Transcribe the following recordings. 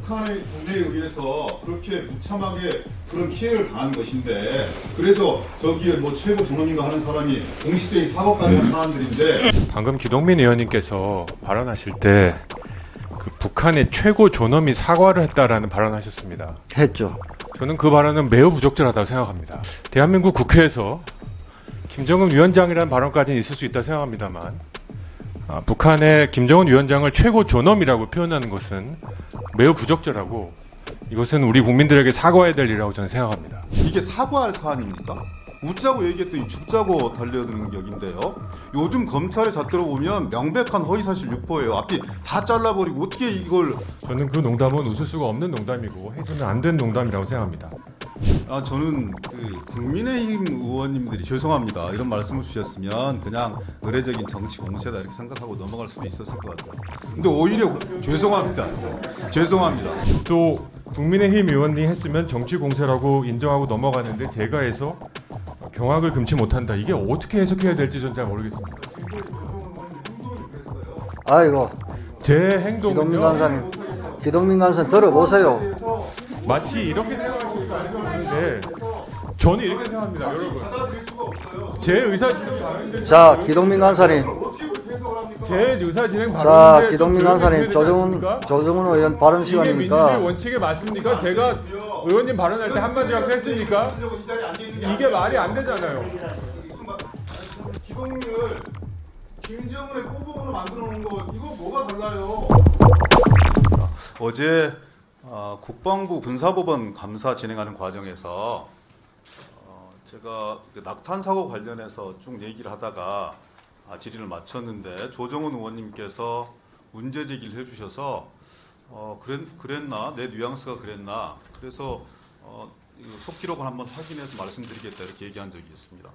북한의 군대에 의해서 그렇게 무참하게 그런 피해를 당한 것인데, 그래서 저기에 뭐 최고 존엄인가 하는 사람이 공식적인 사과까지 한 사람들인데. 방금 기동민 의원님께서 발언하실 때 그 북한의 최고 존엄이 사과를 했다라는 발언하셨습니다. 했죠. 저는 그 발언은 매우 부적절하다고 생각합니다. 대한민국 국회에서 김정은 위원장이라는 발언까지는 있을 수 있다 생각합니다만, 북한의 김정은 위원장을 최고 존엄이라고 표현하는 것은 매우 부적절하고, 이것은 우리 국민들에게 사과해야 될 일이라고 저는 생각합니다. 이게 사과할 사안입니까? 웃자고 얘기했더니 죽자고 달려드는 격인데요. 요즘 검찰의 잣대로 보면 명백한 허위사실 유포예요. 앞뒤 다 잘라버리고 어떻게 이걸. 저는 그 농담은 웃을 수가 없는 농담이고 해서는 안 된 농담이라고 생각합니다. 저는 그 국민의힘 의원님들이 죄송합니다 이런 말씀을 주셨으면 그냥 의례적인 정치 공세다 이렇게 생각하고 넘어갈 수도 있었을 것 같아요. 근데 오히려 죄송합니다. 또 국민의힘 의원이 했으면 정치 공세라고 인정하고 넘어가는데, 제가 해서 경악을 금치 못한다. 이게 어떻게 해석해야 될지 전 잘 모르겠습니다. 아이고, 제 행동은요, 기동민 간사님 들어보세요. 마치 이렇게 생각하시는 거 아니는데 저는 이렇게 생각합니다, 여러분. 제 의사진행 다른데. 자, 기동민 간사님. 제 의사진행 자, 다른데. 기동민 간사님, 조정훈 의원 발언 이게 민주주의 시간이니까. 원칙에 맞습니까? 제가 의원님 발언할 때 한마디라도 했으니까 이게 말이 안 되잖아요. 기동민을 김정은의 꼬북으로 만들어 놓은 거 이거 뭐가 달라요? 어제 국방부 군사법원 감사 진행하는 과정에서 제가 낙탄 사고 관련해서 쭉 얘기를 하다가 질의를 마쳤는데, 조정훈 의원님께서 문제 제기를 해주셔서 그랬나, 내 뉘앙스가 그랬나, 그래서 속기록을 한번 확인해서 말씀드리겠다 이렇게 얘기한 적이 있습니다.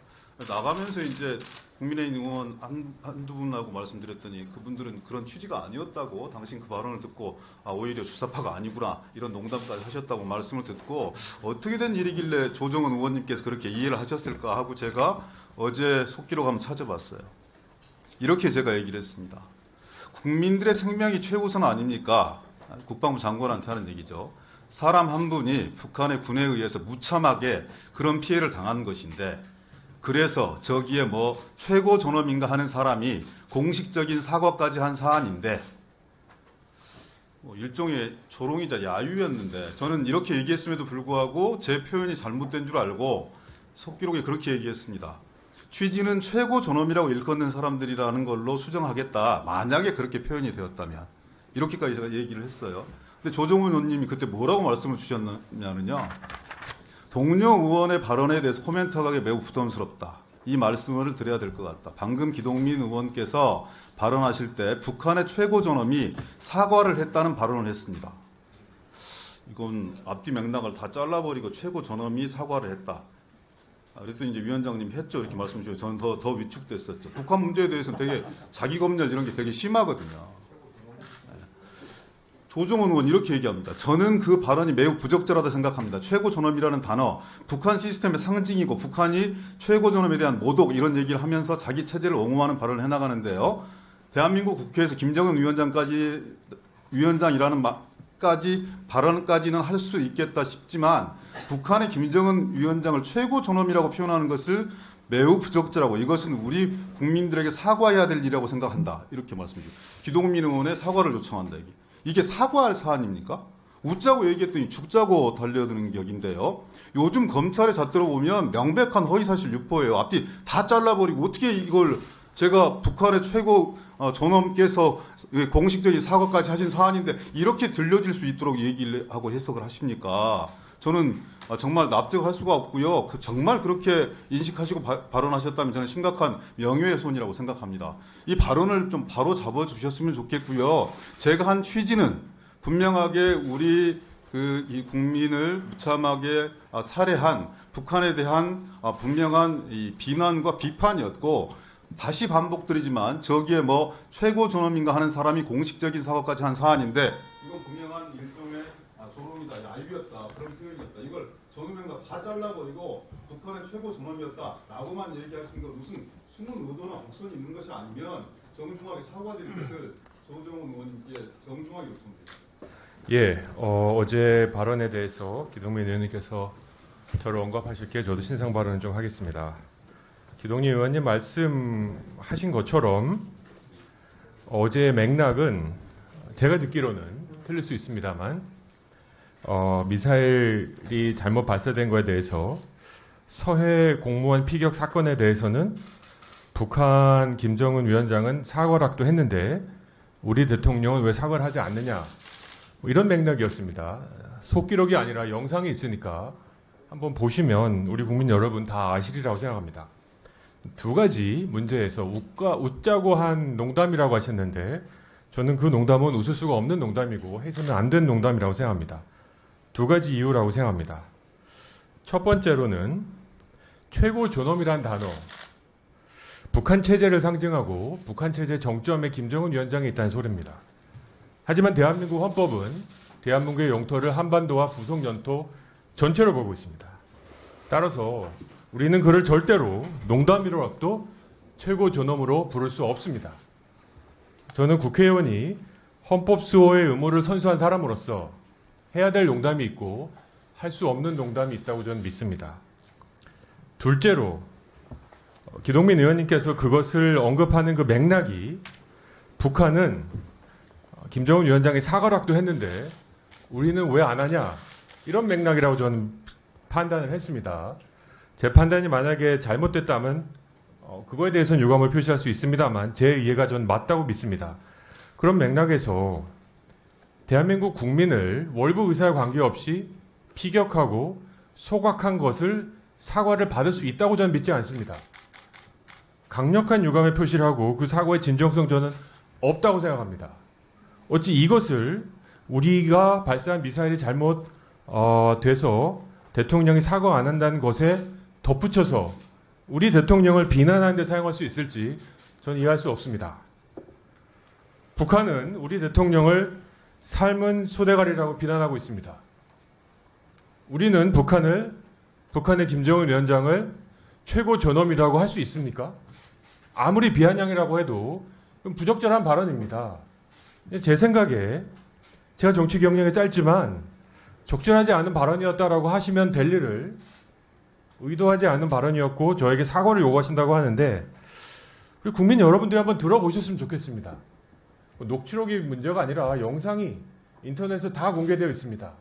나가면서 이제 국민의힘 의원 한두 분하고 말씀드렸더니 그분들은 그런 취지가 아니었다고, 당신 그 발언을 듣고 오히려 주사파가 아니구나 이런 농담까지 하셨다고 말씀을 듣고, 어떻게 된 일이길래 조정은 의원님께서 그렇게 이해를 하셨을까 하고 제가 어제 속기록 한번 찾아봤어요. 이렇게 제가 얘기를 했습니다. 국민들의 생명이 최우선 아닙니까? 국방부 장관한테 하는 얘기죠. 사람 한 분이 북한의 군에 의해서 무참하게 그런 피해를 당한 것인데, 그래서 저기에 뭐 최고 존엄인가 하는 사람이 공식적인 사과까지 한 사안인데, 일종의 조롱이자 야유였는데, 저는 이렇게 얘기했음에도 불구하고 제 표현이 잘못된 줄 알고 속기록에 그렇게 얘기했습니다. 취지는 최고 존엄이라고 일컫는 사람들이라는 걸로 수정하겠다, 만약에 그렇게 표현이 되었다면. 이렇게까지 제가 얘기를 했어요. 근데 조정훈 의원님이 그때 뭐라고 말씀을 주셨냐면요, 동료 의원의 발언에 대해서 코멘트하기 매우 부담스럽다, 이 말씀을 드려야 될 것 같다. 방금 기동민 의원께서 발언하실 때 북한의 최고 존엄이 사과를 했다는 발언을 했습니다. 이건 앞뒤 맥락을 다 잘라버리고 최고 존엄이 사과를 했다, 그랬더니 이제 위원장님이 했죠 이렇게 말씀 주셔서 저는 더 위축됐었죠. 북한 문제에 대해서는 되게 자기 검열 이런 게 되게 심하거든요. 조정훈 의원 이렇게 얘기합니다. 저는 그 발언이 매우 부적절하다 생각합니다. 최고 존엄이라는 단어, 북한 시스템의 상징이고 북한이 최고 존엄에 대한 모독, 이런 얘기를 하면서 자기 체제를 옹호하는 발언을 해나가는데요. 대한민국 국회에서 김정은 위원장이라는 발언까지는 할 수 있겠다 싶지만, 북한의 김정은 위원장을 최고 존엄이라고 표현하는 것을 매우 부적절하고 이것은 우리 국민들에게 사과해야 될 일이라고 생각한다, 이렇게 말씀해 주십니다. 기동민 의원의 사과를 요청한다. 이게 사과할 사안입니까? 웃자고 얘기했더니 죽자고 달려드는 격인데요. 요즘 검찰의 잣대로 보면 명백한 허위사실 유포예요. 앞뒤 다 잘라버리고 어떻게 이걸 제가 북한의 최고 존엄께서 공식적인 사과까지 하신 사안인데 이렇게 들려질 수 있도록 얘기를 하고 해석을 하십니까? 저는 정말 납득할 수가 없고요. 정말 그렇게 인식하시고 발언하셨다면 저는 심각한 명예훼손이라고 생각합니다. 이 발언을 좀 바로 잡아주셨으면 좋겠고요. 제가 한 취지는 분명하게 우리 이 국민을 무참하게 살해한 북한에 대한 분명한 이 비난과 비판이었고, 다시 반복드리지만 저기에 뭐 최고 존엄인가 하는 사람이 공식적인 사과까지 한 사안인데, 이건 분명한 일종의 조롱이다, 야유였다, 그런 표현이었다. 이걸 전후면과 다 잘라버리고 북한의 최고 존엄이었다라고만 얘기하신 건 무슨 숨은 의도나 곡선이 있는 것이 아니면 정중하게 사과드릴 것을 조정훈 의원님께 정중하게 요청드립니다. 예, 어제 발언에 대해서 기동민 의원님께서 저를 언급하실 게 저도 신상 발언을 좀 하겠습니다. 기동민 의원님 말씀하신 것처럼 어제의 맥락은 제가 듣기로는 틀릴 수 있습니다만 미사일이 잘못 발사된 거에 대해서 서해 공무원 피격 사건에 대해서는 북한 김정은 위원장은 사과락도 했는데 우리 대통령은 왜 사과를 하지 않느냐, 뭐 이런 맥락이었습니다. 속기록이 아니라 영상이 있으니까 한번 보시면 우리 국민 여러분 다 아시리라고 생각합니다. 두 가지 문제에서 웃자고 한 농담이라고 하셨는데 저는 그 농담은 웃을 수가 없는 농담이고 해서는 안 된 농담이라고 생각합니다. 두 가지 이유라고 생각합니다. 첫 번째로는 최고 존엄이란 단어, 북한 체제를 상징하고 북한 체제 정점에 김정은 위원장이 있다는 소리입니다. 하지만 대한민국 헌법은 대한민국의 영토를 한반도와 부속 연토 전체로 보고 있습니다. 따라서 우리는 그를 절대로 농담이라도 최고 존엄으로 부를 수 없습니다. 저는 국회의원이 헌법 수호의 의무를 선수한 사람으로서 해야 될 농담이 있고 할 수 없는 농담이 있다고 저는 믿습니다. 둘째로 기동민 의원님께서 그것을 언급하는 그 맥락이 북한은 김정은 위원장이 사과락도 했는데 우리는 왜 안 하냐, 이런 맥락이라고 저는 판단을 했습니다. 제 판단이 만약에 잘못됐다면 그거에 대해서는 유감을 표시할 수 있습니다만 제 이해가 전 맞다고 믿습니다. 그런 맥락에서 대한민국 국민을 월북 의사에 관계없이 피격하고 소각한 것을 사과를 받을 수 있다고 저는 믿지 않습니다. 강력한 유감의 표시를 하고 그 사과의 진정성 저는 없다고 생각합니다. 어찌 이것을 우리가 발사한 미사일이 잘못 돼서 대통령이 사과 안 한다는 것에 덧붙여서 우리 대통령을 비난하는 데 사용할 수 있을지 저는 이해할 수 없습니다. 북한은 우리 대통령을 삶은 소대가리라고 비난하고 있습니다. 우리는 북한의 김정은 위원장을 최고 존엄이라고 할 수 있습니까? 아무리 비아냥이라고 해도 부적절한 발언입니다. 제 생각에 제가 정치 경력이 짧지만 적절하지 않은 발언이었다라고 하시면 될 일을 의도하지 않은 발언이었고 저에게 사과를 요구하신다고 하는데 우리 국민 여러분들이 한번 들어보셨으면 좋겠습니다. 녹취록이 문제가 아니라 영상이 인터넷에 다 공개되어 있습니다.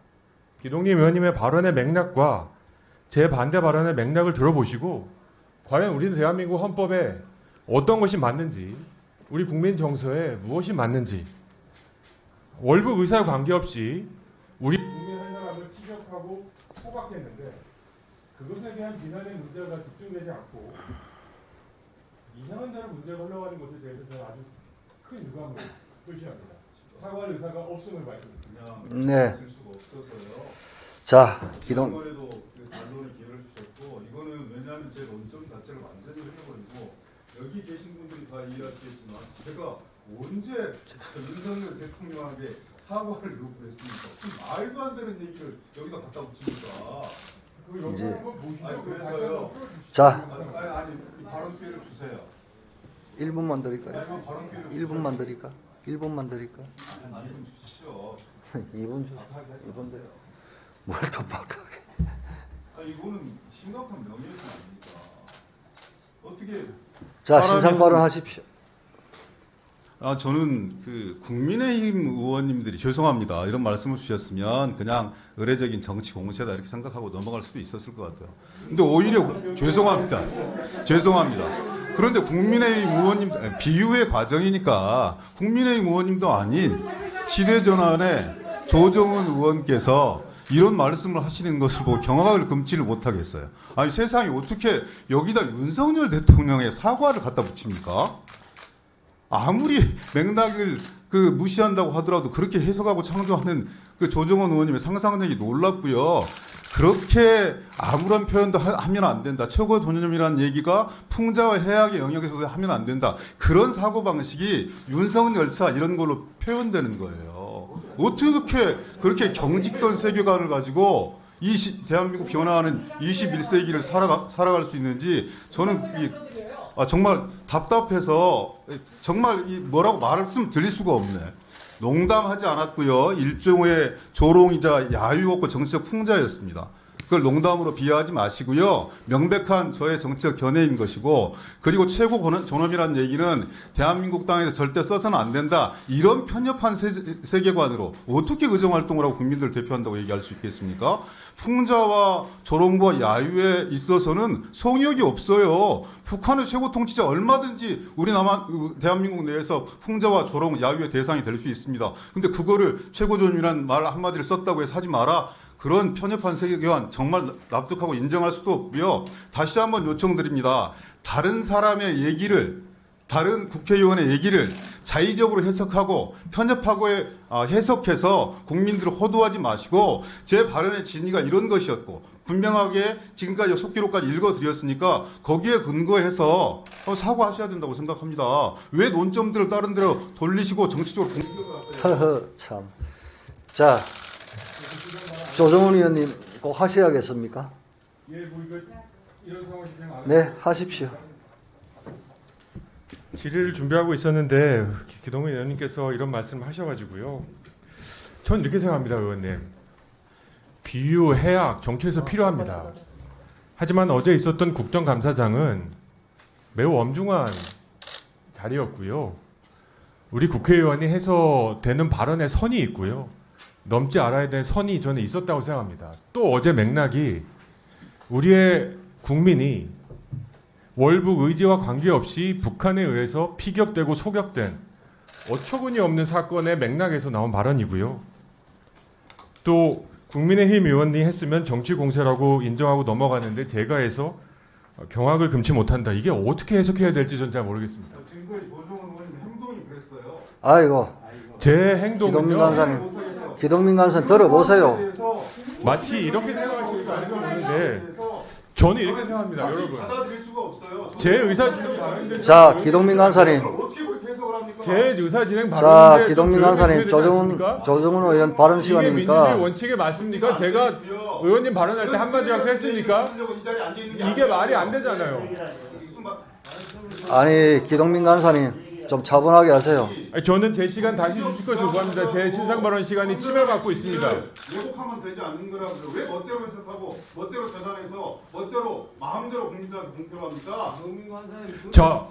기동민 의원님의 발언의 맥락과 제 반대 발언의 맥락을 들어보시고 과연 우리는 대한민국 헌법에 어떤 것이 맞는지, 우리 국민 정서에 무엇이 맞는지, 월북 의사에 관계없이 우리 국민 한 사람을 피격하고 포박했는데 그것에 대한 비난의 문제가 집중되지 않고 이상한 대로 문제가 흘러가는 것에 대해서 저는 아주 큰 유감을 표시합니다. 사과할 의사가 없음을 밝힙니다. 네. 있을 수가 없어서요. 자, 기동 이번에도 반론의 기회를 주셨고 이거는 왜냐하면 제 논점 자체를 완전히 흘려버리고 여기 계신 분들이 다 이해하시겠지만 제가 언제 윤석열 대통령에게 사과를 요구했습니까? 무슨 말도 안 되는 얘기를 여기다 갖다 붙입니까? 그 영상 이제- 한번 보시죠. 아니, 그래서요. 자, 아니 발언 기회를 주세요. 1분만 드릴까요? 이거 발언 기회를 1분만 드릴까? 1분만 드릴까? 2분 주십시오. 2분 주. 2분 드려. 뭘 더 바꾸게? 이거는 심각한 명예훼손 아닙니까? 어떻게? 자, 사람이- 신상 발언하십시오. 저는 그 국민의힘 의원님들이 죄송합니다. 이런 말씀을 주셨으면 그냥 의례적인 정치 공세다 이렇게 생각하고 넘어갈 수도 있었을 것 같아요. 근데 오히려 죄송합니다. 그런데 국민의힘 의원님 비유의 과정이니까 국민의힘 의원님도 아닌 시대전환의 조정은 의원께서 이런 말씀을 하시는 것을 보고 경악을 금치를 못하겠어요. 아니 세상에 어떻게 여기다 윤석열 대통령의 사과를 갖다 붙입니까? 아무리 맥락을 무시한다고 하더라도 그렇게 해석하고 창조하는 그 조정원 의원님의 상상력이 놀랍고요. 그렇게 아무런 표현도 하면 안 된다. 최고 존엄이라는 얘기가 풍자와 해악의 영역에서도 하면 안 된다. 그런 사고방식이 윤석열차 이런 걸로 표현되는 거예요. 어떻게 그렇게 경직된 세계관을 가지고 대한민국 변화하는 21세기를 살아갈 수 있는지 저는 정말 답답해서 정말 뭐라고 말씀 드릴 수가 없네. 농담하지 않았고요. 일종의 조롱이자 야유없고 정치적 풍자였습니다. 그걸 농담으로 비하하지 마시고요. 명백한 저의 정치적 견해인 것이고, 그리고 최고 존엄이라는 얘기는 대한민국 땅에서 절대 써서는 안 된다. 이런 편협한 세계관으로 어떻게 의정활동을 하고 국민들을 대표한다고 얘기할 수 있겠습니까? 풍자와 조롱과 야유에 있어서는 성역이 없어요. 북한의 최고 통치자 얼마든지 우리 대한민국 내에서 풍자와 조롱, 야유의 대상이 될 수 있습니다. 근데 그거를 최고 존엄이라는 말 한마디를 썼다고 해서 하지 마라. 그런 편협한 세계관 정말 납득하고 인정할 수도 없고요. 다시 한번 요청드립니다. 다른 사람의 얘기를, 다른 국회의원의 얘기를 자의적으로 해석하고 편협하고 해석해서 국민들을 호도하지 마시고, 제 발언의 진위가 이런 것이었고 분명하게 지금까지 속기록까지 읽어드렸으니까 거기에 근거해서 사과하셔야 된다고 생각합니다. 왜 논점들을 다른 데로 돌리시고 정치적으로 공격을 하세요? 허허, 참. 자, 조정훈 의원님 꼭 하셔야겠습니까? 예, 뭐 이런 상황이 네, 하십시오. 질의를 준비하고 있었는데 기동훈 의원님께서 이런 말씀을 하셔가지고요. 전 이렇게 생각합니다, 의원님. 비유, 해악, 정치에서 필요합니다. 하지만 어제 있었던 국정감사장은 매우 엄중한 자리였고요. 우리 국회의원이 해서 되는 발언에 선이 있고요. 넘지 않아야 되는 선이 저는 있었다고 생각합니다. 또 어제 맥락이 우리의 국민이 월북 의지와 관계없이 북한에 의해서 피격되고 소격된 어처구니 없는 사건의 맥락에서 나온 발언이고요. 또 국민의힘 의원이 했으면 정치 공세라고 인정하고 넘어가는데 제가 해서 경악을 금치 못한다. 이게 어떻게 해석해야 될지 전 잘 모르겠습니다. 지금까지 조정훈 의원님 행동이 그랬어요. 아이고, 제 기동민 행동은요. 간사님, 기동민 간사님 들어보세요. 마치 이렇게 생각하시는 아닌가 모르는데 저는 이렇게 생각합니다, 여러분. 받아들일 수가 없어요. 제 의사 진행 다른데 자, 기동민 간사님. 어떻게 그렇게 해석을 합니까? 제 의사 진행 자, 발언인데 기동민 간사님, 조정훈 의원 발언 이게 민주주의 시간이니까. 원칙에 맞습니까? 제가 의원님 발언할 때 한마디라고 했습니까? 이게 말이 안 되잖아요. 아니, 기동민 간사님 좀 차분하게 하세요. 아니, 저는 제 시간 다시 주실 것을 요구합니다. 제 신상 발언 시간이 침해받고 있습니다. 왜곡하면 되지 않는 거라고요. 왜 멋대로 해석하고 멋대로 재단해서 멋대로 마음대로 국민들한테 공표를 합니까? 자,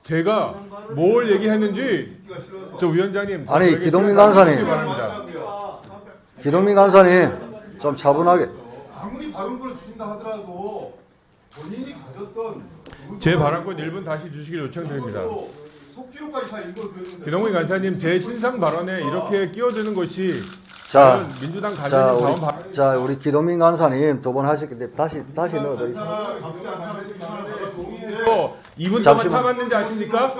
제가 뭘 얘기했는지 듣기가 싫어서. 저 위원장님 아니, 저에게 기동민 시간 간사님. 주시기 바랍니다. 기동민 간사님 좀 차분하게. 아무리 발언권을 주신다 하더라도 본인이 가졌던 제 발언권 1분 다시 주시길 요청드립니다. 속기록까지 다 읽어드렸는데. 기동민 간사님, 제 신상 발언에 이렇게 끼어드는 것이 자, 민주당 자, 관련된 다음 발언. 우리, 자, 우리 기동민 간사님 두 번 하셨기 때문에 다시 넣어드리겠습니다. 각지 않다는 비판에 동의해. 2분 동안 잠시만. 참았는지 아십니까?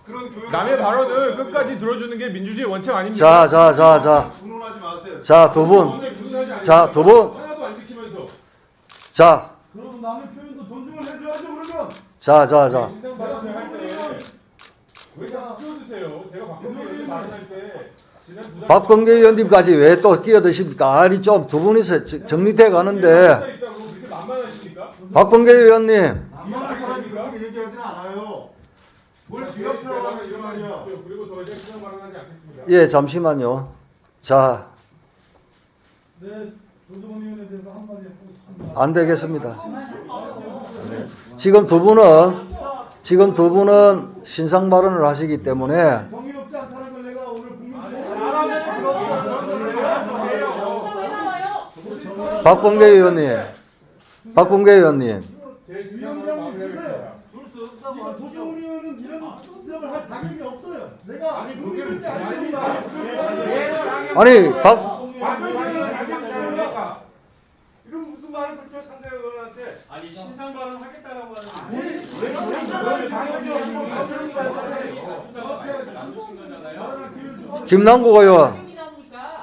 그런 교육을 남의 발언을 끝까지 들어주는 게 민주주의 원칙 아닙니까? 자, 분원하지 마세요. 자, 두 분. 자, 두 분. 하나도 안 지키면서 자, 그러면 남의 표현도 존중을 해줘야죠, 그러면. 자. 신상 발언을 할때왜 자꾸 끼어드세요? 제가 박근혜 의원 발언할 때 지난 두 달 박범계 의원님까지 왜 또 끼어드십니까? 아니, 좀 두 분이서 정리돼 가는데. 있다고 그렇게 만만하십니까? 박범계 의원님, 만만한 사람이 그렇게 얘기하지는 않아요. 뭘 뒤엎으라고 하는 이런 말이야. 그리고 더 이상 신상 발언하지 않겠습니다. 예, 잠시만요. 자, 네, 조정원 의원에 대해서 한마디 하고 싶습니다. 안 되겠습니다. 지금 두 분은 신상 발언을 하시기 때문에 정의롭지 않다는 걸 내가 오늘 국민 박범계 의원님, 제 신상 발언 위원장님 마무리하겠습니다. 이거 조정원 의원은 이런 지적을 할 자격이 없어요. 내가 국민인지 알겠습니다. 아니, 이건 무슨 말을 그렇게 상대가 의원한테 아니 신상 발언 하겠다라고 하는데 나누신 거잖아요. 김남국 의원,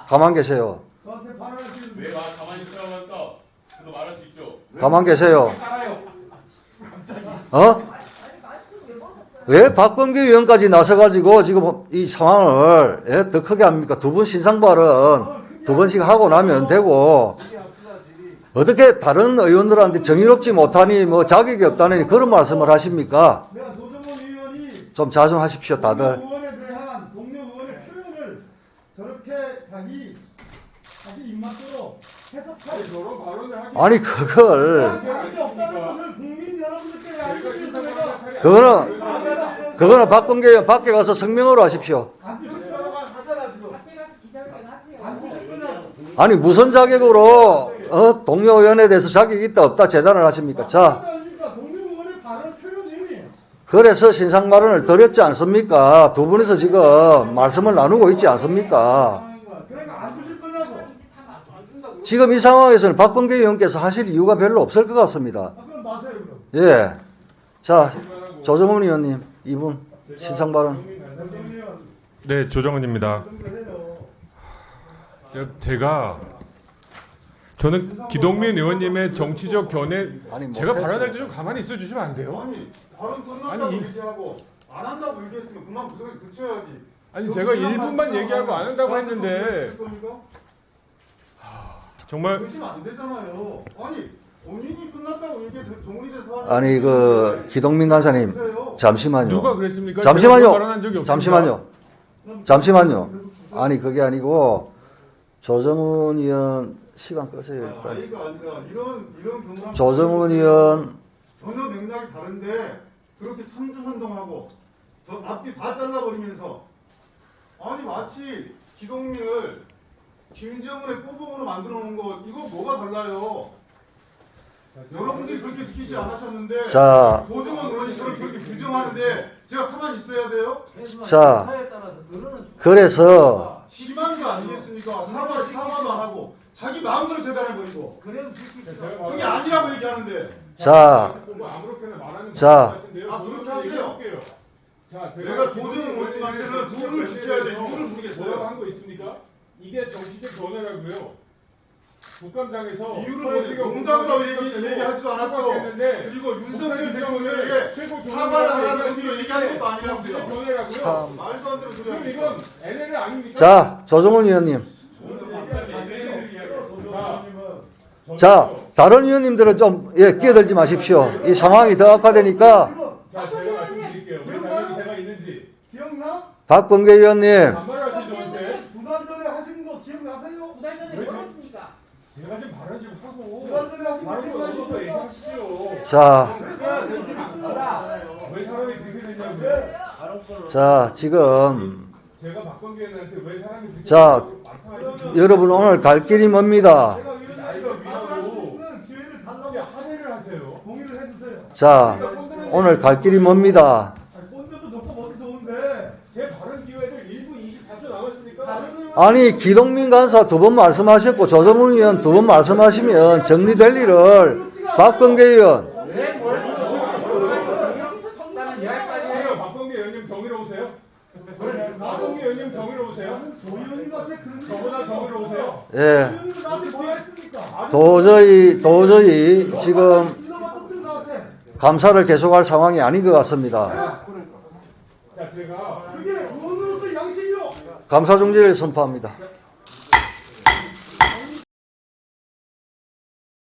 가만 계세요. 저한테 발언하시는 왜 가만히 있으라고 할까? 저도 말할 수 있죠. 가만 계세요. 왜 박범계 의원까지 나서가지고 지금 이 상황을 더 크게 합니까? 두 분 신상 발언 두 번씩 하고 나면 되고, 어떻게 다른 의원들한테 정의롭지 못하니 뭐 자격이 없다니 그런 말씀을 하십니까? 내가 조정원 의원이 좀 자중하십시오, 다들. 의원에 대한 동료 의원의 표현을 자기 입맛대로 해석할 저런 발언을 하기 아니 그걸 자격이 없다는 것을 국민 여러분들께 알기 위해서 내가 그거는 박범계 의원 밖에 가서 성명으로 하십시오. 안 주실 거라고 하잖아 지금. 밖에 가서 기자회견 하세요. 안 주실 거냐고. 아니 무슨 자격으로 동료 의원에 대해서 자격이 있다 없다 재단을 하십니까? 자, 아닙니까? 동료 의원의 발언 표현이 그래서 신상 발언을 드렸지 않습니까? 두 분이서 지금 말씀을 나누고 있지 않습니까? 그러니까 안 주실 거냐고. 지금 이 상황에서는 박범계 의원께서 하실 이유가 별로 없을 것 같습니다. 그럼 마세요 그럼. 예. 자, 조정훈 의원님, 이분 신상 발언. 네, 조정은입니다. 저는 기동민 의원님의 정치적 견해 아니, 뭐 제가 했어요. 발언할 때 좀 가만히 있어 주시면 안 돼요? 아니 발언 끝났다고 아니, 얘기하고 안 한다고 얘기했으면 그만 구석에 붙여야지. 아니 제가 1분만 얘기하고 안 한다고 했는데 정말 그러시면 안 되잖아요. 아니 본인이 끝났다고 얘기해서 정훈이 돼서 아니 그 기동민 간사님 잠시만요. 누가 그랬습니까? 잠시만요. 제가 발언한 적이 없습니다. 잠시만요. 아니 그게 아니고 조정훈 의원 시간 끄세요 일단. 아이가 아니라 이런 경우랑 조정훈 의원 전혀 맥락이 다른데 그렇게 참주선동하고 저 앞뒤 다 잘라버리면서 아니 마치 기동민을 김정은의 꼬봉으로 만들어 놓은 거 이거 뭐가 달라요? 여러분들이 그렇게 느끼지 않으셨는데 자, 조정원 의원이 저를 그렇게 규정하는데 제가 가만히 있어야 돼요? 자, 그래서 심한 거 아니겠습니까? 사과도 안 하고 자기 마음대로 재단해버리고 그게 아니라고 얘기하는데 자, 아무렇게나 말하는 자. 아 그렇게 하세요. 자, 내가 조정원 의원님한테는 룰을 지켜야 돼. 룰을 뭐라고 모르겠어요. 한 거 있습니까? 이게 정치적 견해라고요. 국감장에서 이유를 농담으로 얘기하지도 않았고 그리고 윤석열 대통령에게 사과를 하라는 의미로 얘기하는 것도 아니라고요. 견해라고요. 말도 안 되는 소리 그럼 하고 이건 NL 아닙니까? 자, 조정훈 의원님. 자, 자, 다른 의원님들은 좀 끼어들지 마십시오. 이 상황이 더 악화되니까 자, 제가 말씀드릴게요. 왜 잘못이 제가 있는지 기억나? 박범계 의원님. 반말하시죠 저한테. 2달 전에 하신 거 기억나세요? 2달 전에 뭘 했습니까? 제가 좀 발언 좀 하고 2달 전에 하신 거 발언 얻어서 기억나십니까? 얘기하십시오. 자, 왜 사람이 그렇게 되냐고요? 자, 지금 제가 박범계 의원한테 왜 사람이 그렇게 자, 말씀하시죠? 여러분 오늘 갈 길이 멉니다. 제가 위원장님께 말할 수 있는 기회를 달라고 하대를 하세요. 동의를 해주세요. 자, 오늘 갈 길이 멉니다. 꼰대도 좋고 뭐도 좋은데 제 발언 기회를 1분 24초 남았으니까 다른 의원 아니 기동민 간사 두 번 말씀하셨고 조정훈 의원 두 번 말씀하시면 정리될 일을 박범계 의원 여기서 정리하세요. 박범계 의원님 정의로우세요? 박범계 의원님 정의로우세요? 조 의원님한테 그런 저보다 정의로우세요? 예 의원님은 나한테 뭐라 했습니까? 도저히 지금 이거 맞췄어요 나한테. 감사를 계속할 상황이 아닌 것 같습니다. 자, 제가 그게 의원으로서 양심이요. 감사 중지를 선포합니다.